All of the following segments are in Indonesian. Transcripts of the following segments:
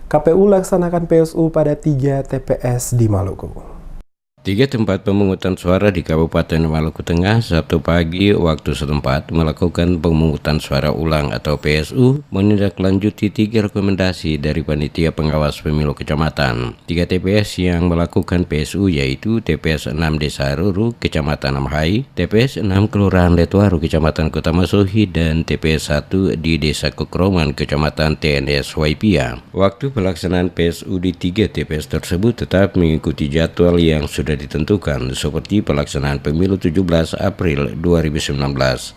KPU laksanakan PSU pada 3 TPS di Maluku. 3 tempat pemungutan suara di Kabupaten Maluku Tengah Sabtu pagi waktu setempat melakukan pemungutan suara ulang atau PSU menindaklanjuti 3 rekomendasi dari Panitia Pengawas Pemilu Kecamatan. 3 TPS yang melakukan PSU yaitu TPS 6 Desa Ruru, Kecamatan Amhai, TPS 6 Kelurahan Letuaru, Kecamatan Kota Masuhi, dan TPS 1 di Desa Kukroman, Kecamatan TNS Waipia. Waktu pelaksanaan PSU di 3 TPS tersebut tetap mengikuti jadwal yang sudah ditentukan seperti pelaksanaan pemilu 17 April 2019.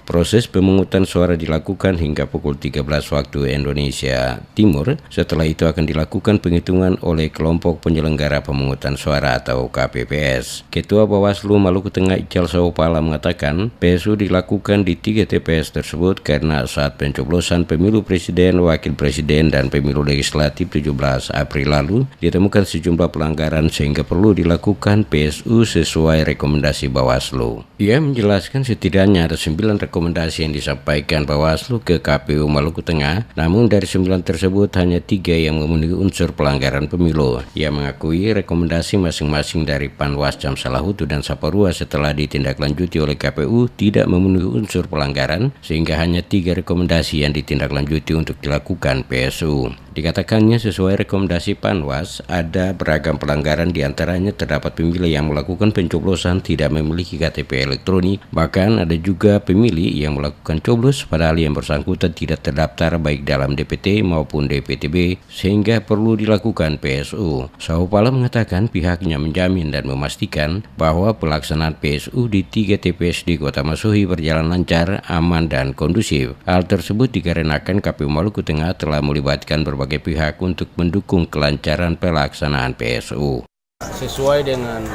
Proses pemungutan suara dilakukan hingga pukul 13 waktu Indonesia Timur. Setelah itu akan dilakukan penghitungan oleh kelompok penyelenggara pemungutan suara atau KPPS. Ketua Bawaslu Maluku Tengah Ical Saupala mengatakan PSU dilakukan di 3 TPS tersebut karena saat pencoblosan pemilu presiden, wakil presiden, dan pemilu legislatif 17 April lalu ditemukan sejumlah pelanggaran sehingga perlu dilakukan PSU sesuai rekomendasi Bawaslu. Ia menjelaskan setidaknya ada 9 rekomendasi yang disampaikan Bawaslu ke KPU Maluku Tengah, namun dari 9 tersebut hanya 3 yang memenuhi unsur pelanggaran pemilu. Ia mengakui rekomendasi masing-masing dari Panwas Jam Salahutu dan Saparua setelah ditindaklanjuti oleh KPU tidak memenuhi unsur pelanggaran, sehingga hanya 3 rekomendasi yang ditindaklanjuti untuk dilakukan PSU. Dikatakannya sesuai rekomendasi Panwas, ada beragam pelanggaran, diantaranya terdapat pemilih yang melakukan pencoblosan tidak memiliki KTP elektronik, bahkan ada juga pemilih yang melakukan coblos padahal yang bersangkutan tidak terdaftar baik dalam DPT maupun DPTB, sehingga perlu dilakukan PSU. Saupala mengatakan pihaknya menjamin dan memastikan bahwa pelaksanaan PSU di 3 TPS di Kota Masuhi berjalan lancar, aman, dan kondusif. Hal tersebut dikarenakan KPU Maluku Tengah telah melibatkan berbagai pihak untuk mendukung kelancaran pelaksanaan PSU. Sesuai dengan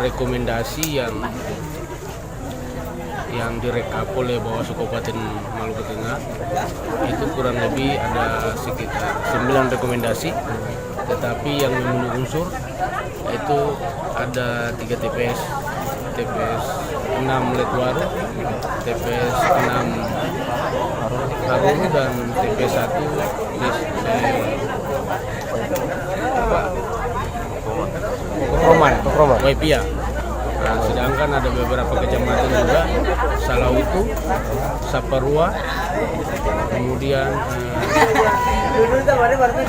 rekomendasi yang direkap oleh Bawaslu Kabupaten Maluku Tengah, itu kurang lebih ada sekitar 9 rekomendasi, tetapi yang memenuhi unsur itu ada 3 TPS, TPS 6 Letuaru, TPS 6 Harun, dan TPS 1 di Kukroman, Waipia. Nah, sedangkan ada beberapa kecamatan juga, Salahutu, Saparua, kemudian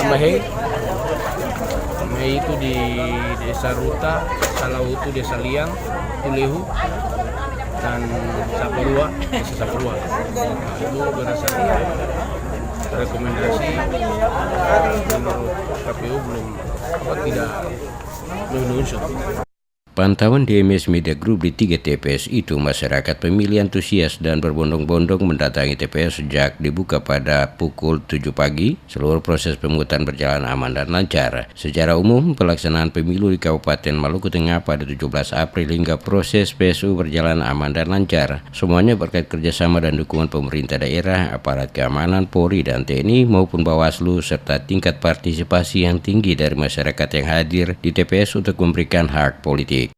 Amhai itu di Desa Ruta, Salahutu Desa Liang, Tulehu, dan Saparua, Desa Saparua. Nah, itu berdasarkan rekomendasi menurut KPU tidak memenuhi unsur. Pantauan DMS Media Group di 3 TPS itu, masyarakat pemilih antusias dan berbondong-bondong mendatangi TPS sejak dibuka pada pukul 7 pagi. Seluruh proses pemungutan berjalan aman dan lancar. Secara umum, pelaksanaan pemilu di Kabupaten Maluku Tengah pada 17 April hingga proses PSU berjalan aman dan lancar. Semuanya berkat kerjasama dan dukungan pemerintah daerah, aparat keamanan, Polri, dan TNI maupun Bawaslu, serta tingkat partisipasi yang tinggi dari masyarakat yang hadir di TPS untuk memberikan hak politik.